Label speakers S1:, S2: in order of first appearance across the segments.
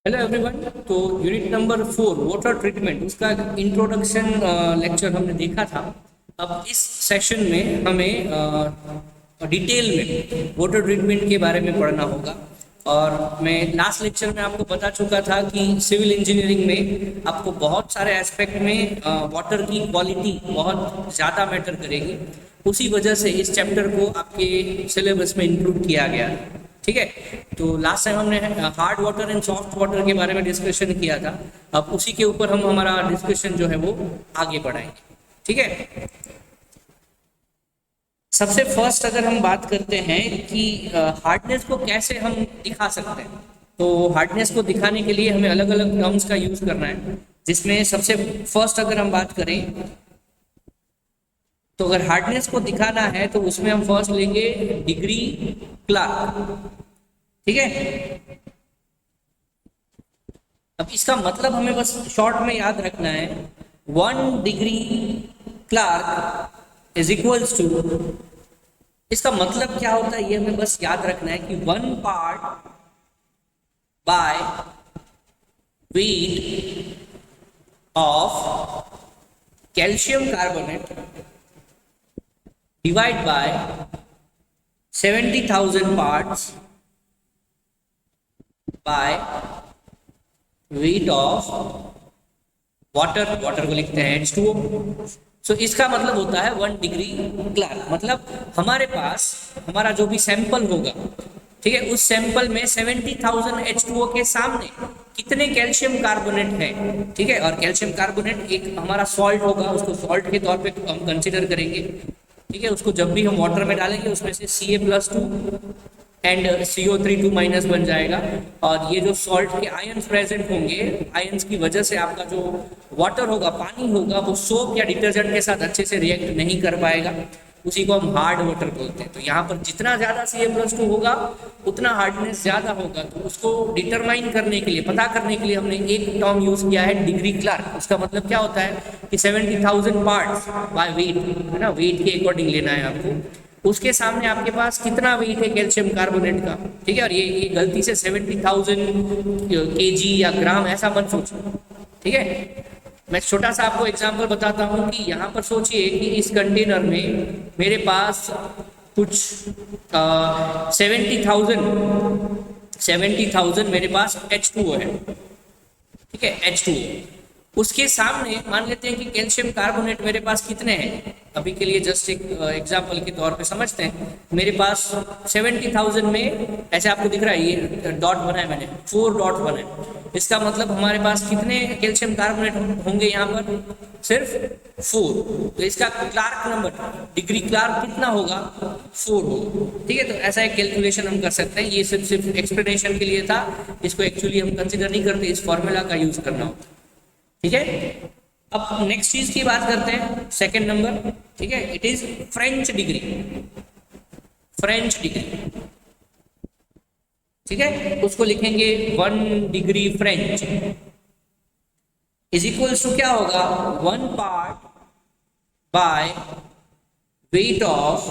S1: Hello everyone. तो unit number 4 water treatment उसका introduction lecture हमने देखा था। अब इस सेशन में हमें डिटेल में वाटर ट्रीटमेंट के बारे में पढ़ना होगा। और मैं लास्ट लेक्चर में आपको बता चुका था कि सिविल इंजीनियरिंग में आपको बहुत सारे एस्पेक्ट में वाटर की क्वालिटी बहुत ज़्यादा मैटर करेगी। उसी वजह से इस चैप्टर को आपके सिलेबस में इंक्लूड किया गया है। ठीक है। तो लास्ट टाइम हमने hard water and soft water के बारे में डिस्कशन किया था। अब उसी के ऊपर हम हमारा डिस्कशन जो है वो आगे बढ़ाएंगे। ठीक है। सबसे फर्स्ट अगर हम बात करते हैं कि हार्डनेस को कैसे हम दिखा सकते हैं, तो हार्डनेस को दिखाने के लिए हमें अलग अलग टर्म्स का यूज करना है। जिसमें सबसे फर्स्ट अगर हम बात करें तो अगर हार्डनेस को दिखाना है तो उसमें हम फर्स्ट लेंगे डिग्री क्लार्क। ठीक है। अब इसका मतलब हमें बस शॉर्ट में याद रखना है, 1 degree Clark is equals to, इसका मतलब क्या होता है ये हमें बस याद रखना है कि 1 part by weight of calcium carbonate divide bye 70,000 parts bye weight of water. Water को लिखते हैं H2O। सो इसका मतलब होता है 1 डिग्री क्लार्क। मतलब हमारे पास हमारा जो भी सैंपल होगा, ठीक है, उस सैंपल में 70,000 H2O के सामने कितने कैल्शियम कार्बोनेट है। ठीक है। और कैल्शियम कार्बोनेट एक हमारा सॉल्ट होगा, उसको सॉल्ट के तौर पे हम कंसिडर करेंगे। ठीक है। उसको जब भी हम वाटर में डालेंगे उसमें से Ca+2 एंड CO3 2- बन जाएगा। और ये जो सॉल्ट के आयंस प्रेजेंट होंगे, आयंस की वजह से आपका जो वाटर होगा, पानी होगा, वो सोप या डिटर्जेंट के साथ अच्छे से रिएक्ट नहीं कर पाएगा। उसी को हम हार्ड वाटर बोलते हैं। तो यहाँ पर जितना ज़्यादा Ca+2 होगा उतना हार्डनेस ज़्यादा होगा। तो उसको डिटरमाइन करने के लिए, पता करने के लिए हमने एक टर्म यूज़ किया है डिग्री क्लार्क। उसका मतलब क्या होता है कि 70,000 पार्ट्स बाय वेट, है ना, वेट के अकॉर्डिंग लेना है आपको। उसके सामने आपके पास कितना वेट है कैल्शियम कार्बोनेट का। ठीक है। और ये गलती से 70,000 kg या ग्राम ऐसा मत सोचो। ठीक है। मैं छोटा सा आपको एग्जांपल बताता हूँ कि यहाँ पर सोचिए कि इस कंटेनर में मेरे पास कुछ 70,000 मेरे पास H2O है। ठीक है, H2O। उसके सामने मान लेते हैं कि कैल्शियम कार्बोनेट मेरे पास कितने हैं। अभी के लिए जस्ट एक एग्जांपल के तौर पे समझते हैं। मेरे पास 70,000 में ऐसे आपको दिख रहा है, ये डॉट बनाए मैंने, 4 डॉट बने। इसका मतलब हमारे पास कितने कैल्शियम कार्बोनेट होंगे यहाँ पर, सिर्फ 4। तो इसका क्लार्क नंबर, डिग्री क्लार्क कितना होगा, 4 होगा। ठीक है। तो ऐसा एक कैलकुलेशन हम कर सकते हैं। ये सिर्फ एक्सप्लेनेशन के लिए था, इसको एक्चुअली हम कंसिडर नहीं करते, इस फॉर्मूला का यूज करना होता। ठीक है। अब नेक्स्ट चीज की बात करते हैं, सेकंड नंबर। ठीक है। It is French degree. French degree, ठीक है, उसको लिखेंगे 1 degree French is equals to क्या होगा, 1 part by weight of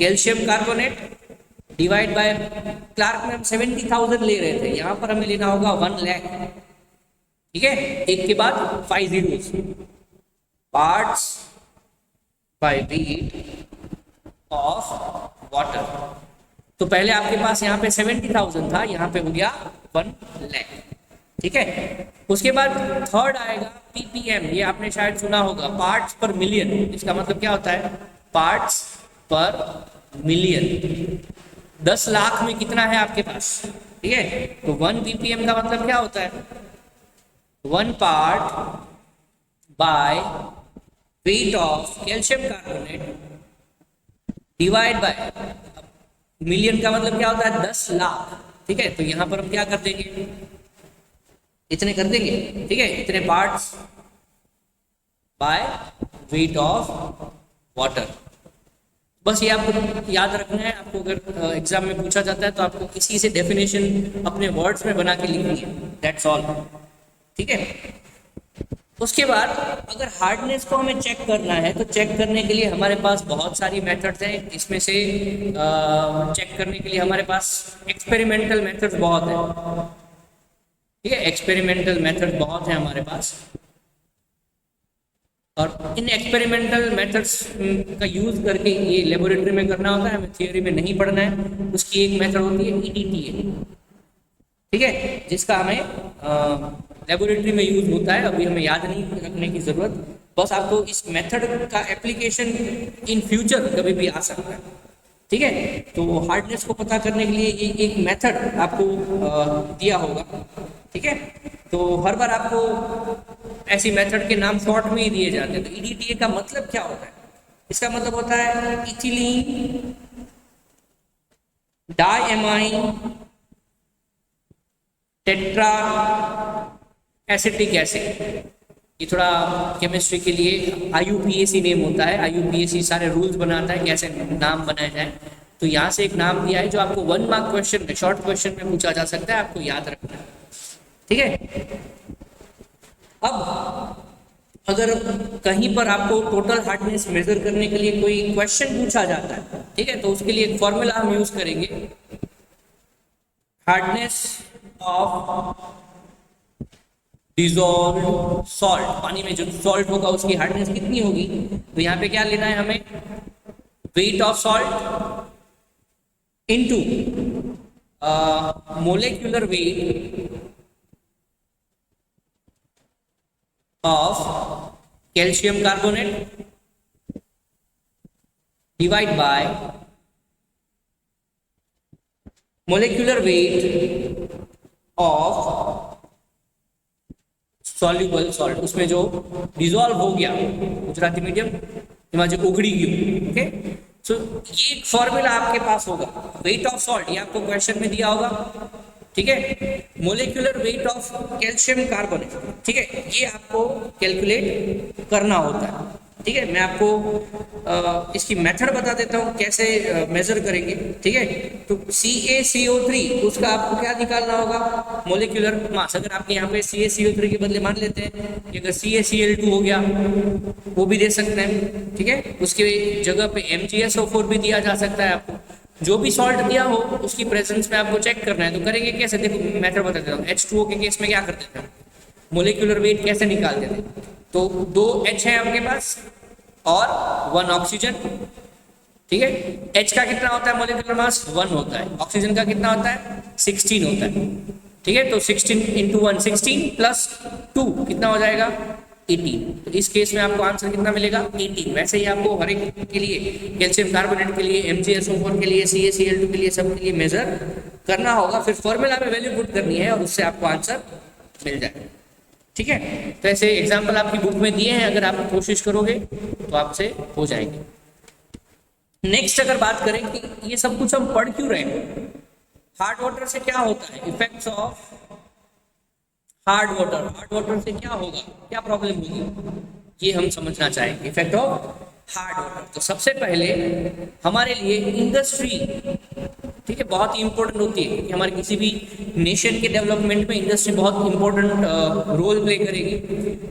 S1: calcium carbonate divide by, Clark में हम 70,000 ले रहे थे, यहां पर हमें लेना होगा 1 लाख। ठीक है। एक के बाद 5 zeros, parts bye weight of water. तो पहले आपके पास यहाँ पे 70,000 था, यहाँ पे हो गया 1 लाख। ठीक है। उसके बाद थर्ड आएगा ppm। ये आपने शायद सुना होगा, पार्ट्स पर मिलियन। इसका मतलब क्या होता है, पार्ट्स पर मिलियन। 10 लाख में कितना है आपके पास। ठीक है। तो 1 ppm का मतलब क्या होता है, 1 part by weight of calcium carbonate divide bye, million का मतलब क्या होता है, 10 लाख। ठीक है। तो यहां पर हम क्या कर देंगे, इतने कर देंगे। ठीक है। इतने parts bye weight of water. बस ये आपको याद रखना है। आपको अगर एग्जाम में पूछा जाता है तो आपको इसी से डेफिनेशन अपने वर्ड्स में बना के लिखनी है, दैट्स ऑल। ठीक है। उसके बाद अगर हार्डनेस को हमें चेक करना है तो चेक करने के लिए हमारे पास बहुत सारी मेथड्स हैं। इसमें से चेक करने के लिए हमारे पास एक्सपेरिमेंटल मेथड्स बहुत हैं। ठीक है, एक्सपेरिमेंटल मेथड बहुत है हमारे पास, और इन एक्सपेरिमेंटल मेथड्स का यूज करके ये लेबोरेटरी में करना होता है, हमें थियोरी में नहीं पढ़ना है। उसकी एक मेथड होती है EDTA, ठीक है, जिसका हमें लेबोरेटरी में यूज होता है। अभी हमें याद नहीं रखने की जरूरत, बस आपको इस मेथड का एप्लीकेशन इन फ्यूचर कभी भी आ सकता है, ठीक है। तो हार्डनेस को पता करने के लिए ये एक मेथड आपको दिया होगा, ठीक है। तो हर बार आपको ऐसी मेथड के नाम शॉर्ट में ही दिए जाते हैं। तो EDTA का मतलब क्या होता है? इसका मतलब होता है ethylene diamine tetra acetic acid. ये थोड़ा केमिस्ट्री के लिए IUPAC नेम होता है। IUPAC सारे रूल्स बनाता है कैसे नाम बनाया जाए। तो यहाँ से एक नाम दिया है जो आपको 1 मार्क क्वेश्चन में, शॉर्ट क्वेश्चन में पूछा जा सकता है, आपको याद रखना है, ठीक है। अब अगर कहीं पर आपको टोटल हार्डनेस मेजर करने के लिए कोई क्वेश्चन पूछा जाता है, ठीक है, तो उसके लिए एक फॉर्मूला हम यूज करेंगे, हार्डनेस ऑफ डिजोल्व सॉल्ट। पानी में जो सॉल्ट होगा उसकी हार्डनेस कितनी होगी? तो यहाँ पे क्या लेना है हमें, weight of salt into molecular weight of calcium carbonate divide by molecular weight of soluble salt। उसमें जो डिजोल्व हो गया गुजराती मीडियम में जो उगड़ी गई, ओके। सो ये एक फॉर्मूला आपके पास होगा, वेट ऑफ सॉल्ट, ये आपको क्वेश्चन में दिया होगा, ठीक है। Molecular wait of calcium carbonate, ठीक है, ये आपको कैलकुलेट करना होता है, ठीक है। मैं आपको इसकी मेथड बता देता हूँ कैसे मेजर करेंगे, ठीक है। तो CaCO3 उसका आपको क्या निकालना होगा, मोलेक्युलर मास। अगर आपके यहाँ पे CaCO3 के बदले मान लेते हैं कि अगर CaCl2 हो गया, वो भी दे सकते हैं, ठीक है। उसके जगह पे MgSO4 भी दिया जा सकता है। आपको जो भी सॉल्ट दिया हो उसकी प्रेजेंस में आपको चेक करना है। तो करेंगे कैसे, देखो मेथड बता देता हूँ। H2O के केस में क्या करते थे, मोलेक्युलर वेट कैसे निकालते थे? तो 2 H है आपके पास और 1 ऑक्सीजन, ठीक है। H का कितना होता है मोलेक्युलर मास, 1 होता है। ऑक्सीजन का कितना होता है, 16 होता है, ठीक है। तो 16 × 1 16 प्लस 2 कितना हो जाएगा, 18। तो इस केस में आपको आंसर कितना मिलेगा, 18। वैसे ही आपको हर एक के लिए, कैल्शियम कार्बोनेट के लिए, MgSO4 के लिए, CaCl2 के लिए, सब के लिए मेजर करना होगा। फिर फॉर्मूला में वैल्यू पुट करनी है और उससे आपको आंसर मिल जाएगा, ठीक है। तो ऐसे एग्जाम्पल आपकी बुक में दिए हैं, अगर आप कोशिश करोगे तो आपसे हो जाएंगे। नेक्स्ट अगर बात करें कि ये सब कुछ हम पढ़ क्यों रहे हैं, हार्ड वाटर से क्या होता है, इफेक्ट्स ऑफ हार्ड वाटर से क्या होगा, क्या प्रॉब्लम होगी, ये हम समझना चाहेंगे, इफेक्ट ऑफ हार्ड वाटर। तो सबसे पहले हमारे लिए इंडस्ट्री, ठीक है, बहुत ही इंपॉर्टेंट होती है, क्योंकि हमारे किसी भी नेशन के डेवलपमेंट में इंडस्ट्री बहुत इंपॉर्टेंट रोल प्ले करेगी।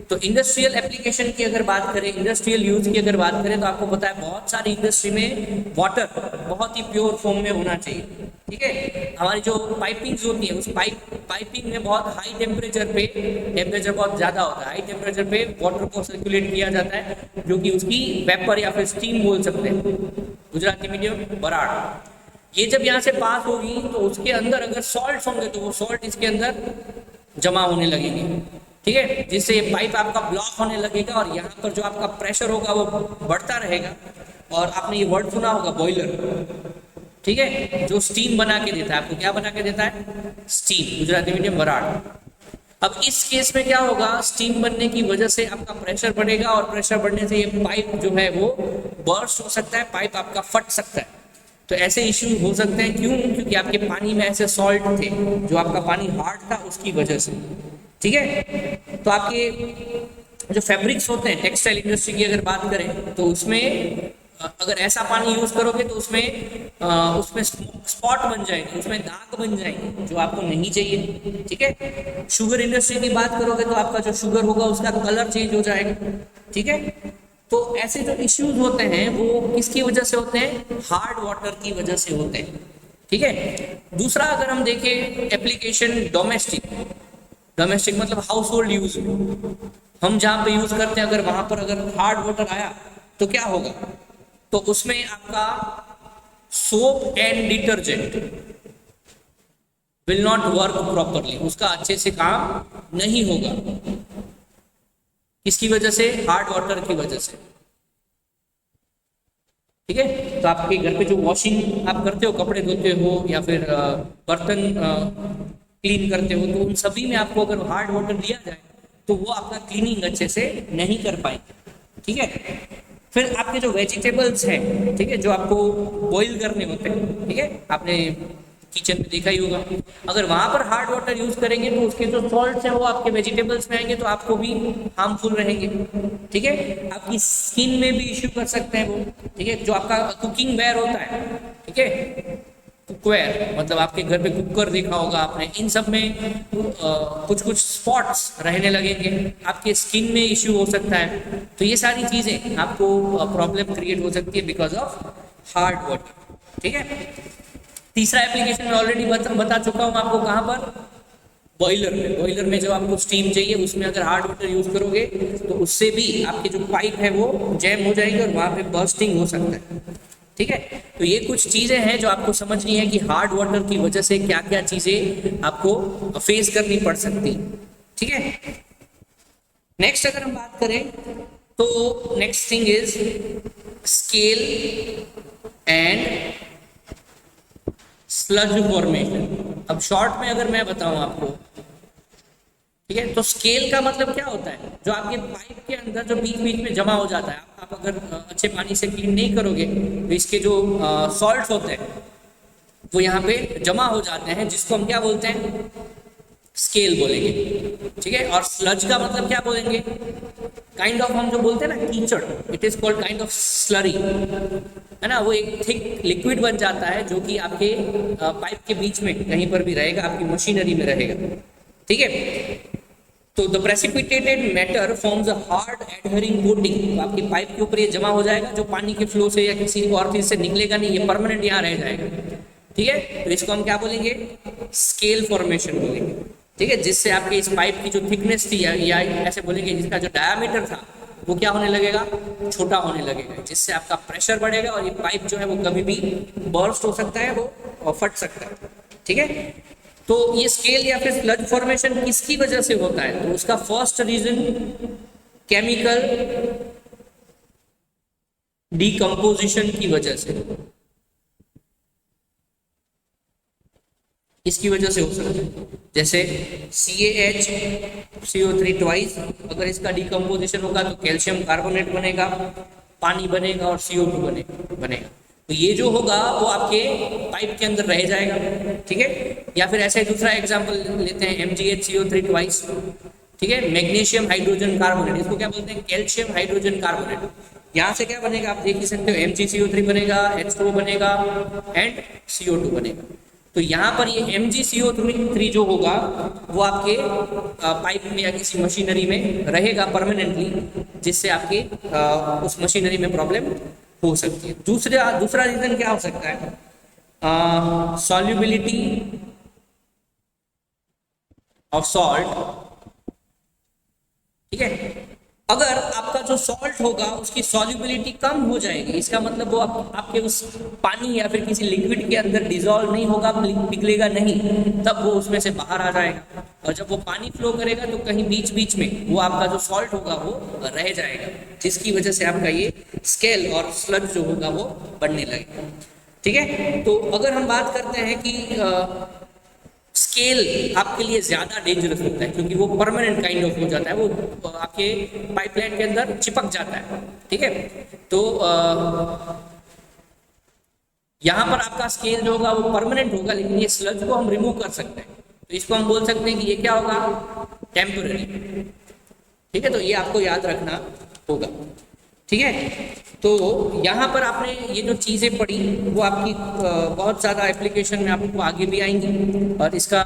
S1: तो इंडस्ट्रियल एप्लीकेशन की अगर बात करें, इंडस्ट्रियल यूज की अगर बात करें, तो आपको पता है बहुत सारी इंडस्ट्री में वाटर बहुत ही प्योर फॉर्म में होना चाहिए, ठीक है। हमारी जो पाइपिंग्स होती है, उस पाइपिंग में बहुत हाई टेम्परेचर पे, टेम्परेचर बहुत ज़्यादा होता है, हाई टेम्परेचर पे वाटर को सर्कुलेट किया जाता है, जो कि उसकी वेपर या फिर स्टीम बोल सकते हैं, गुजराती मीडियम बराड़। ये जब यहाँ से पास होगी तो उसके अंदर अगर सॉल्ट होंगे तो वो सॉल्ट इसके अंदर जमा होने लगेगी, ठीक है, जिससे ये पाइप आपका ब्लॉक होने लगेगा और यहाँ पर जो आपका प्रेशर होगा वो बढ़ता रहेगा। और आपने ये वर्ड सुना होगा बॉयलर, ठीक है, जो स्टीम बना के देता है। आपको क्या बना के देता है, स्टीम, गुजराती मीडियम बराड़। अब इस केस में क्या होगा, स्टीम बनने की वजह से आपका प्रेशर बढ़ेगा और प्रेशर बढ़ने से ये पाइप जो है वो बर्स्ट हो सकता है, पाइप आपका फट सकता है। तो ऐसे इश्यू हो सकते हैं, क्यों, क्योंकि आपके पानी में ऐसे सॉल्ट थे, जो आपका पानी हार्ड था उसकी वजह से, ठीक है। तो आपके जो फैब्रिक्स होते हैं, टेक्सटाइल इंडस्ट्री की अगर बात करें, तो उसमें अगर ऐसा पानी यूज करोगे तो उसमें स्पॉट बन जाएंगे, उसमें दाग बन जाएंगे, जो आपको नहीं चाहिए, ठीक है। शुगर इंडस्ट्री की बात करोगे तो आपका जो शुगर होगा उसका कलर चेंज हो जाएगा, ठीक है। तो ऐसे जो इश्यूज होते हैं वो किसकी वजह से होते हैं, हार्ड वाटर की वजह से होते हैं, ठीक है। दूसरा अगर हम देखें एप्लीकेशन डोमेस्टिक, डोमेस्टिक मतलब हाउस होल्ड यूज में, हम जहाँ पे यूज करते हैं, अगर वहां पर अगर हार्ड वाटर आया तो क्या होगा, तो उसमें आपका soap and detergent will not work properly, उसका अच्छे से काम नहीं होगा। किसकी वजह से? हार्ड वाटर की वजह से। ठीक है, तो आपके घर पे जो वॉशिंग आप करते हो, कपड़े धोते हो या फिर बर्तन क्लीन करते हो, तो उन सभी में आपको अगर हार्ड वाटर दिया जाए तो वो आपका क्लीनिंग अच्छे से नहीं कर पाएंगे। ठीक है, फिर आपके जो वेजिटेबल्स हैं, ठीक है, जो आपको बॉईल करने होते हैं, ठीक है, आपने किचन में देखा ही होगा, अगर वहां पर हार्ड वाटर यूज करेंगे तो उसके जो सॉल्ट्स हैं वो आपके वेजिटेबल्स में आएंगे तो आपको भी हार्मफुल रहेंगे। ठीक है, आपकी स्किन में भी इश्यू कर सकते हैं वो। ठीक है, जो आपका कुकिंग वेयर होता है, ठीक है, कुकवेयर मतलब आपके घर पे कुकर देखा होगा आपने, इन सब में कुछ कुछ स्पॉट्स रहने लगेंगे, आपके स्किन में इश्यू हो सकता है। तो ये सारी चीजें आपको प्रॉब्लम क्रिएट हो सकती है बिकॉज ऑफ हार्ड वाटर। ठीक है, तीसरा एप्लीकेशन मैं ऑलरेडी बता चुका हूं आपको, कहां पर? बॉयलर में। बॉयलर में जब आपको स्टीम चाहिए उसमें अगर हार्ड वाटर यूज करोगे तो उससे भी आपके जो पाइप है वो जैम हो जाएंगे और वहां पे बर्स्टिंग हो सकता है। ठीक है, तो ये कुछ चीजें हैं जो आपको समझनी है कि हार्ड वाटर की वजह से क्या क्या चीजें आपको फेस करनी पड़ सकती। ठीक है, नेक्स्ट अगर हम बात करें तो next thing is scale and sludge formation. अब शॉर्ट में अगर मैं बताऊं आपको, ठीक है, तो स्केल का मतलब क्या होता है? जो आपके पाइप के अंदर जो बीच बीच में जमा हो जाता है, आप अगर अच्छे पानी से क्लीन नहीं करोगे तो इसके जो सॉल्ट्स होते हैं वो यहाँ पे जमा हो जाते हैं, जिसको हम क्या बोलते हैं? स्केल बोलेंगे। ठीक है, और स्लज का मतलब क्या बोलेंगे? काइंड ऑफ हम जो बोलते हैं ना कीचड़, it is called kind of slurry, है ना, वो एक थिक लिक्विड बन जाता है जो कि आपके पाइप के बीच में कहीं पर भी रहेगा, आपकी मशीनरी में रहेगा। ठीक है, तो the precipitated matter forms a hard adhering coating, तो आपकी पाइप के ऊपर ये जमा हो जाएगा, जो पानी के फ्लो से या किसी और चीज से निकलेगा नहीं, ये परमानेंट यहाँ रह जाएगा। ठीक है, तो इसको हम क्या बोलेंगे? स्केल फॉर्मेशन बोलेंगे। ठीक है, जिससे आपके इस पाइप की जो थिकनेस थी या ऐसे बोलेंगे जिसका जो डायामीटर था वो क्या होने लगेगा? छोटा होने लगेगा, जिससे आपका प्रेशर बढ़ेगा और ये पाइप जो है वो कभी भी बर्स्ट हो सकता है, वो फट सकता है। ठीक है, तो ये स्केल या फिर स्लज फॉर्मेशन किसकी वजह से होता है? तो उसका फर्स्ट रीजन केमिकल डीकंपोजिशन की वजह से, इसकी वजह से हो सकता है। जैसे CaHCO3 ट्वाइस, अगर इसका डिकम्पोजिशन होगा तो कैल्शियम कार्बोनेट बनेगा, पानी बनेगा और CO2 बनेगा। तो ये जो होगा वो आपके पाइप के अंदर रह जाएगा। ठीक है, या फिर ऐसे दूसरा एग्जांपल लेते हैं, MgHCO3 ट्वाइस। ठीक है, मैग्नीशियम हाइड्रोजन कार्बोनेट, इसको क्या बोलते हैं? Calcium hydrogen carbonate. यहाँ से क्या बनेगा आप देख ही सकते हो, MgCO3 बनेगा, H2O बनेगा एंड CO2 बनेगा। तो यहाँ पर ये MgCO3 जो होगा वो आपके पाइप में या किसी मशीनरी में रहेगा परमानेंटली, जिससे आपके उस मशीनरी में प्रॉब्लम हो सकती है। दूसरा रीजन क्या हो सकता है? Solubility of salt. ठीक है, अगर आपका जो सॉल्ट होगा उसकी सॉल्युबिलिटी कम हो जाएगी, इसका मतलब वो आपके उस पानी या फिर किसी लिक्विड के अंदर डिसॉल्व नहीं होगा, पिघलेगा नहीं, तब वो उसमें से बाहर आ जाएगा। और जब वो पानी फ्लो करेगा तो कहीं बीच बीच में वो आपका जो सॉल्ट होगा वो रह जाएगा, जिसकी वजह से आपका ये स्केल और स्लज जो होगा वो बढ़ने लगेगा। ठीक है, तो अगर हम बात करते हैं कि स्केल आपके लिए ज्यादा डेंजरस होता है क्योंकि वो परमानेंट काइंड ऑफ हो जाता है, वो आपके पाइपलाइन के अंदर चिपक जाता है। ठीक है, तो यहाँ पर आपका स्केल जो होगा वो परमानेंट होगा, लेकिन ये स्लज को हम रिमूव कर सकते हैं, तो इसको हम बोल सकते हैं कि ये क्या होगा? टेम्पररी। ठीक है, तो ये आपको याद रखना होगा। ठीक है, तो यहाँ पर आपने ये जो चीज़ें पढ़ी वो आपकी बहुत ज़्यादा एप्लीकेशन में आपको आगे भी आएंगी, और इसका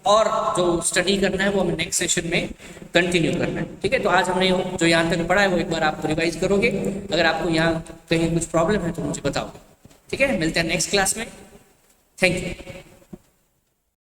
S1: और जो स्टडी करना है वो हमें नेक्स्ट सेशन में कंटिन्यू करना है। ठीक है, तो आज हमने जो यहाँ तक पढ़ा है वो एक बार आप रिवाइज करोगे, अगर आपको यहाँ कहीं कुछ प्रॉब्लम है तो मुझे बताओगे। ठीक है, मिलते हैं नेक्स्ट क्लास में। Thank you.